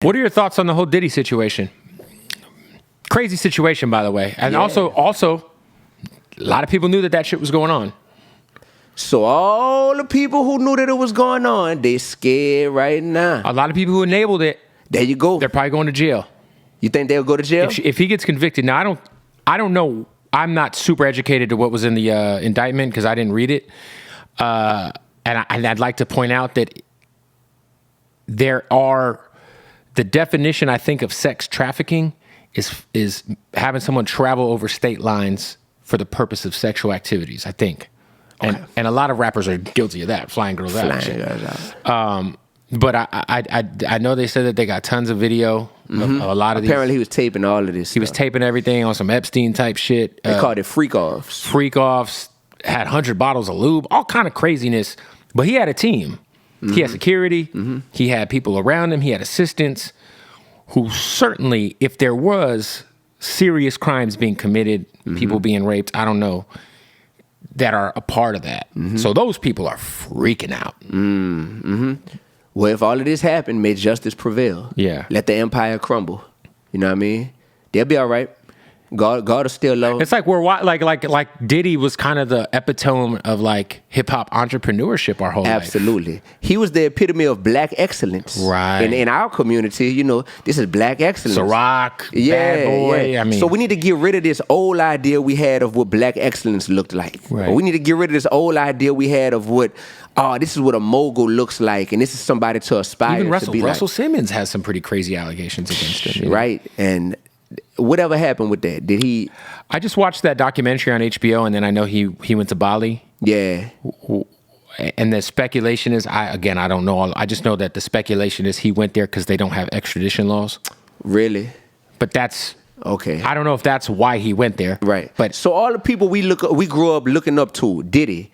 What are your thoughts on the whole Diddy situation? Crazy situation, by the way. And also, a lot of people knew that shit was going on. So all the people who knew that it was going on, they scared right now. A lot of people who enabled it. There you go. They're probably going to jail. You think they'll go to jail? If he gets convicted. Now, I don't know. I'm not super educated to what was in the indictment because I didn't read it. And I'd like to point out that the definition, I think, of sex trafficking is having someone travel over state lines for the purpose of sexual activities, I think. Okay. And a lot of rappers are guilty of that, flying girls out. But I know they said that they got tons of video of a lot of these. Apparently he was taping all of this. He was taping everything on some Epstein type shit. They called it freak-offs. Freak-offs, had 100 bottles of lube, all kind of craziness. But he had a team. He had security. He had people around him. He had assistants who certainly, if there was serious crimes being committed, people being raped, I don't know, that are a part of that. So those people are freaking out. Well, if all of this happened, may justice prevail. Yeah. Let the empire crumble. You know what I mean? They'll be all right. God is still low. It's like we're like Diddy was kind of the epitome of like hip hop entrepreneurship our whole life. Absolutely. He was the epitome of black excellence. Right. In our community, you know, this is black excellence. Ciroc, Bad Boy. Yeah. I mean, so we need to get rid of this old idea we had of what black excellence looked like. Right. We need to get rid of this old idea we had of what, this is what a mogul looks like, and this is somebody to aspire even to be like. Russell Simmons has some pretty crazy allegations against him. You know? Right. And whatever happened with that? Did he? I just watched that documentary on HBO, and then I know he went to Bali. Yeah. And the speculation is, I don't know. I just know that the speculation is he went there because they don't have extradition laws. Really? But that's okay. I don't know if that's why he went there. Right. But so all the people we grew up looking up to, Diddy.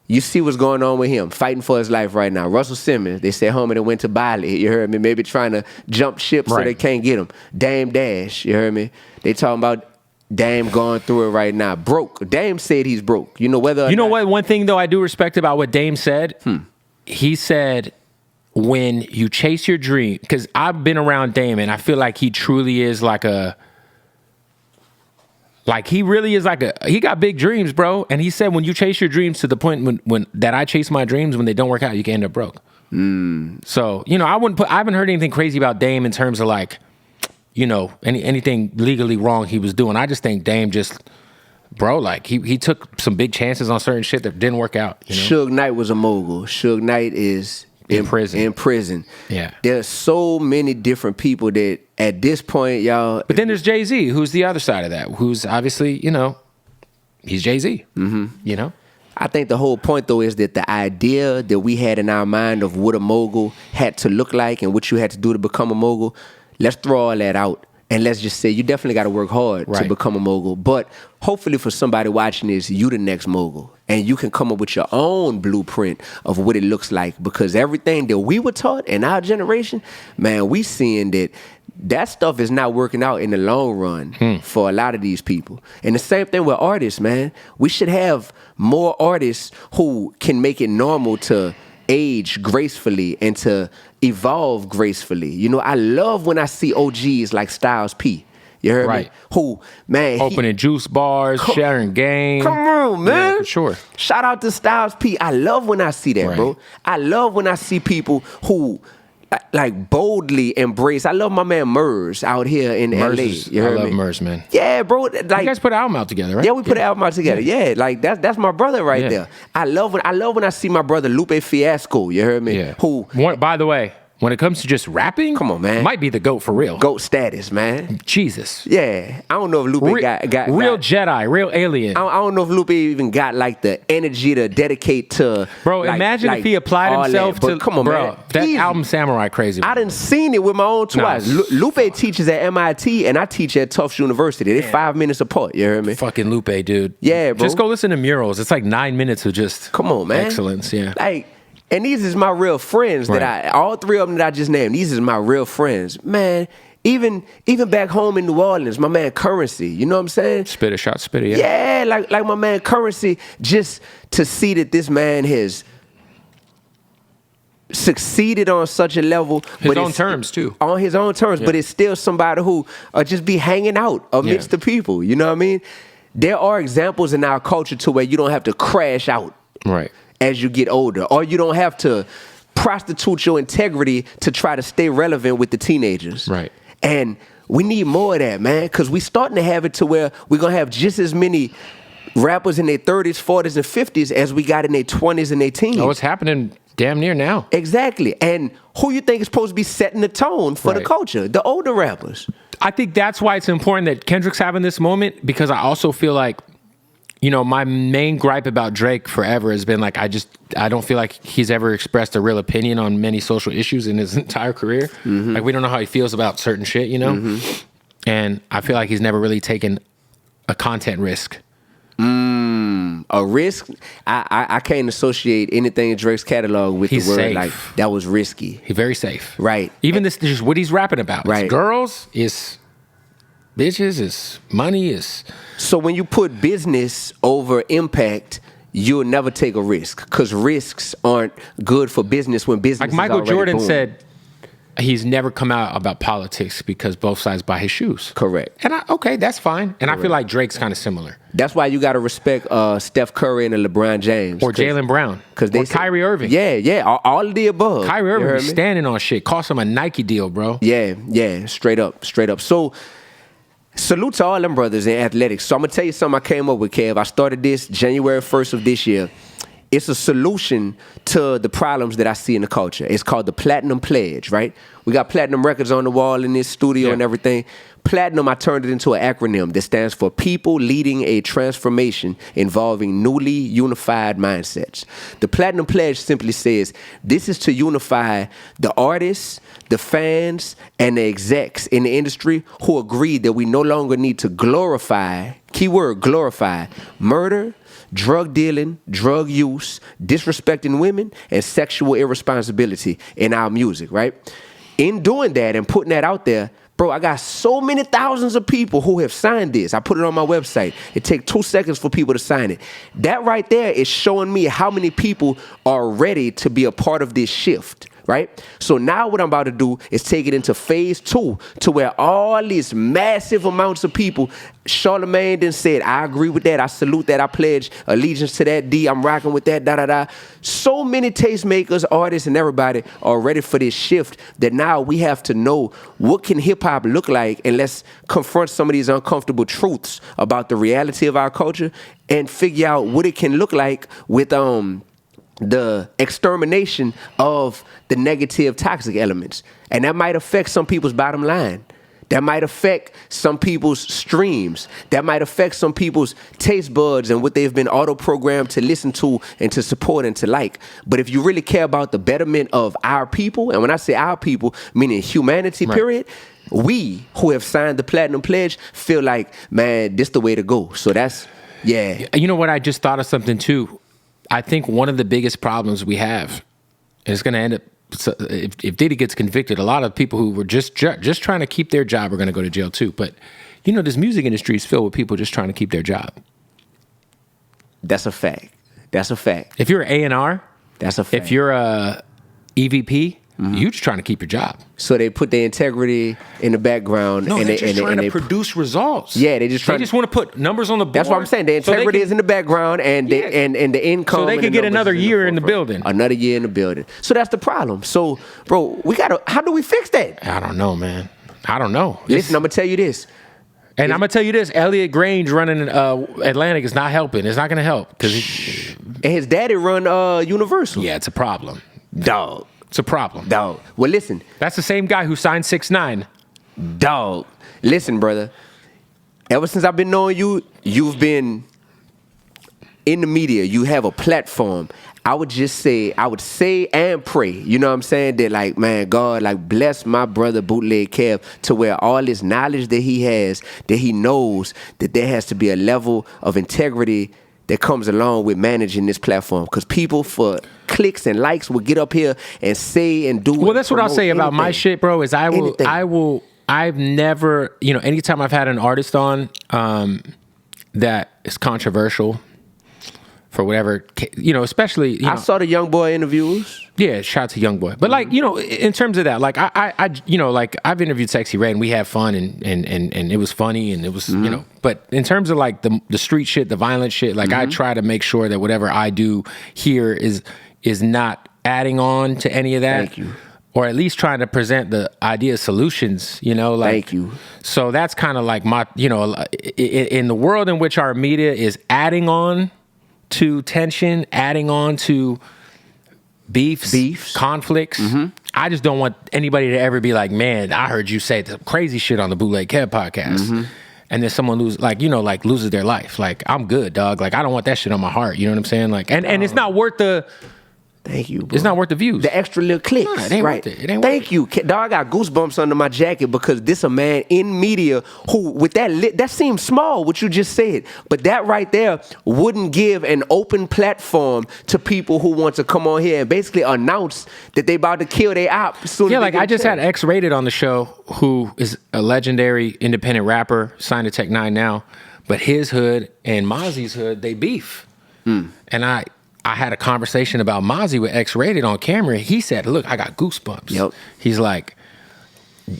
You see what's going on with him, fighting for his life right now. Russell Simmons, they said homie that went to Bali, you heard me? Maybe trying to jump ship so they can't get him. Dame Dash, you heard me? They talking about Dame going through it right now. Broke. Dame said he's broke. You know whether or you know not, what? One thing though I do respect about what Dame said. He said, when you chase your dream, because I've been around Dame and I feel like he truly is he really is he got big dreams, bro. And he said, when you chase your dreams to the point when that I chase my dreams, when they don't work out, you can end up broke. So, you know, I haven't heard anything crazy about Dame in terms of like, you know, anything legally wrong he was doing. I just think Dame bro, like he took some big chances on certain shit that didn't work out. You know? Suge Knight was a mogul. Suge Knight is in prison. Yeah. There's so many different people that at this point, y'all. But then there's Jay-Z, who's the other side of that, who's obviously, you know, he's Jay-Z. You know? I think the whole point, though, is that the idea that we had in our mind of what a mogul had to look like and what you had to do to become a mogul, let's throw all that out. And let's just say you definitely got to work hard to become a mogul. But hopefully for somebody watching this, you the next mogul. And you can come up with your own blueprint of what it looks like. Because everything that we were taught in our generation, man, we seeing that stuff is not working out in the long run for a lot of these people. And the same thing with artists, man. We should have more artists who can make it normal to age gracefully and to evolve gracefully. You know, I love when I see OGs like Styles P. You heard me? Who, man, opening juice bars, sharing game. Come on, man. Yeah, for sure. Shout out to Styles P. I love when I see that, bro. I love when I see people who like boldly embrace. I love my man Murs out here in LA. You heard I love me? Murs, man. Yeah, bro. Like, you guys put an album out together, right? Yeah, we put an album out together. Yeah, like that's my brother right there. I love when I see my brother Lupe Fiasco. You heard me? Yeah. Who? By the way, when it comes to just rapping, come on, man, might be the GOAT for real. GOAT status, man. Jesus. Yeah, I don't know if Lupe got real Jedi, real alien. I don't know if Lupe even got like the energy to dedicate to. Bro, imagine if he applied himself to. Come on, bro, man. That album Samurai crazy. I done seen it with my own two eyes. Lupe teaches at MIT and I teach at Tufts University. They're 5 minutes apart. You heard me? Fucking Lupe, dude. Yeah, bro. Just go listen to Murals. It's like 9 minutes of just. Come on, man. Excellence. Yeah. Like. And these is my real friends all three of them that I just named. These is my real friends, man. Even back home in New Orleans, my man Currency. You know what I'm saying? Spitter, shot Spitter. Yeah. Yeah, like my man Currency. Just to see that this man has succeeded on such a level. His own terms, too. On his own terms, but it's still somebody who just be hanging out amidst the people. You know what I mean? There are examples in our culture to where you don't have to crash out as you get older, or you don't have to prostitute your integrity to try to stay relevant with the teenagers. Right. And we need more of that, man, because we starting to have it to where we're going to have just as many rappers in their 30s, 40s, and 50s as we got in their 20s and their teens. Oh, it's happening damn near now. Exactly. And who you think is supposed to be setting the tone for the culture? The older rappers. I think that's why it's important that Kendrick's having this moment, because I also feel like, you know, my main gripe about Drake forever has been like, I don't feel like he's ever expressed a real opinion on many social issues in his entire career. Mm-hmm. Like, we don't know how he feels about certain shit, you know? Mm-hmm. And I feel like he's never really taken a content risk. A risk? I can't associate anything in Drake's catalog with the word safe. Like that was risky. He's very safe. Right. Even this is what he's rapping about. Right. It's girls, it's bitches, it's money, it's... So when you put business over impact, you'll never take a risk, because risks aren't good for business when business like Michael is Jordan booming. said, he's never come out about politics because both sides buy his shoes. Correct. And okay, that's fine. And I feel like Drake's kind of similar. That's why you got to respect Steph Curry and LeBron James. Or Jaylen Brown. Or Kyrie Irving. Yeah, all of the above. Kyrie Irving was standing on shit. Cost him a Nike deal, bro. Yeah, straight up. So, salute to all them brothers in athletics. So I'm going to tell you something I came up with, Kev. I started this January 1st of this year. It's a solution to the problems that I see in the culture. It's called the Platinum Pledge, right? We got platinum records on the wall in this studio and everything. Platinum, I turned it into an acronym that stands for People Leading a Transformation Involving Newly Unified Mindsets. The Platinum Pledge simply says, this is to unify the artists, the fans, and the execs in the industry who agree that we no longer need to glorify, keyword glorify, murder, drug dealing, drug use, disrespecting women, and sexual irresponsibility in our music, right? In doing that and putting that out there, bro, I got so many thousands of people who have signed this. I put it on my website. It takes 2 seconds for people to sign it. That right there is showing me how many people are ready to be a part of this shift, right? So now what I'm about to do is take it into phase 2, to where all these massive amounts of people, Charlamagne then said, I agree with that, I salute that, I pledge allegiance to that, D, I'm rocking with that, da-da-da. So many tastemakers, artists, and everybody are ready for this shift that now we have to know what can hip-hop look like, and let's confront some of these uncomfortable truths about the reality of our culture and figure out what it can look like with the extermination of the negative toxic elements. And that might affect some people's bottom line. That might affect some people's streams. That might affect some people's taste buds and what they've been auto-programmed to listen to and to support and to like. But if you really care about the betterment of our people, and when I say our people, meaning humanity, period, we who have signed the Platinum Pledge feel like, man, this the way to go. So that's, You know what? I just thought of something too. I think one of the biggest problems we have is going to end up, if Diddy gets convicted, a lot of people who were just trying to keep their job are going to go to jail too. But, you know, this music industry is filled with people just trying to keep their job. That's a fact. If you're an A&R, that's a fact. If you're a EVP, you're just trying to keep your job. So they put their integrity in the background. No, they're just trying to produce results. Yeah, they just want to put numbers on the board. That's what I'm saying. The integrity is in the background, and and the income. So they can get another year in the building. Another year in the building. So that's the problem. So, bro, how do we fix that? I don't know, man. I don't know. Listen, I'm gonna tell you this. And I'm gonna tell you this: Elliot Grange running Atlantic is not helping. It's not gonna help because his daddy run Universal. Yeah, it's a problem, dog. It's a problem. Dog. Well, listen. That's the same guy who signed 6ix9ine. Dog. Listen, brother. Ever since I've been knowing you, you've been in the media. You have a platform. I would say and pray, you know what I'm saying, that like, man, God, like bless my brother Bootleg Kev to where all this knowledge that he has, that he knows that there has to be a level of integrity that comes along with managing this platform, because people for clicks and likes will get up here and say and do. Well, that's what I'll say about my shit, bro. Is I've never, you know, anytime I've had an artist on that is controversial for for whatever, especially, I saw the Young Boy interviews. Yeah, shout out to Young Boy. But like, in terms of that, like I like I've interviewed Sexy Red and we had fun and it was funny and it was, but in terms of like the street shit, the violent shit, like I try to make sure that whatever I do here is not adding on to any of that. Thank you. Or at least trying to present the idea solutions, like. Thank you. So that's kind of like my, in the world in which our media is adding on to tension, adding on to beefs, conflicts. I just don't want anybody to ever be like, man, I heard you say the crazy shit on the Bootleg Kev podcast. And then someone loses their life. Like, I'm good, dog. Like, I don't want that shit on my heart. You know what I'm saying? Like, and it's not worth the... Thank you, bro. It's not worth the views. The extra little clicks. Nah, it ain't right. worth it. It ain't Thank you. Dog, I got goosebumps under my jacket because this a man in media who, with that seems small, what you just said, but that right there wouldn't give an open platform to people who want to come on here and basically announce that they about to kill their op. Yeah, like I just had X-Rated on the show, who is a legendary independent rapper, signed to Tech 9 now, but his hood and Mozzie's hood, they beef. And I had a conversation about Mozzie with X-Rated on camera. He said, look, I got goosebumps. Yep. He's like,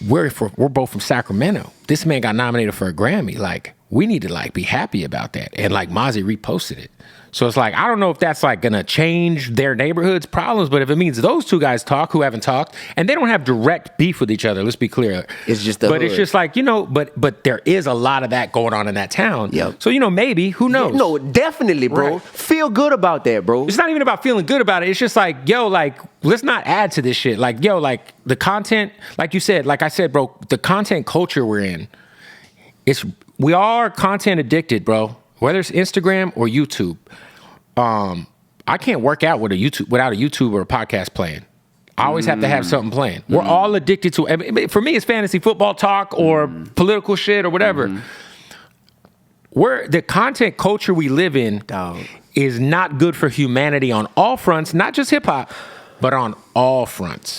we're both from Sacramento. This man got nominated for a Grammy. Like, we need to like be happy about that. And like Mozzie reposted it. So it's like, I don't know if that's like gonna change their neighborhood's problems, but if it means those two guys talk who haven't talked, and they don't have direct beef with each other, let's be clear. It's just the hood. It's just like, but there is a lot of that going on in that town. Yep. So, maybe, who knows? Yeah, no, definitely, bro. Right. Feel good about that, bro. It's not even about feeling good about it. It's just like, let's not add to this shit. Like, the content, like you said, like I said, bro, the content culture we're in, we are content addicted, bro. Whether it's Instagram or YouTube. I can't work out without a YouTube or a podcast playing. I always have to have something playing. We're all addicted to it. For me, it's fantasy football talk or political shit or whatever. The content culture we live in is not good for humanity on all fronts, not just hip hop, but on all fronts.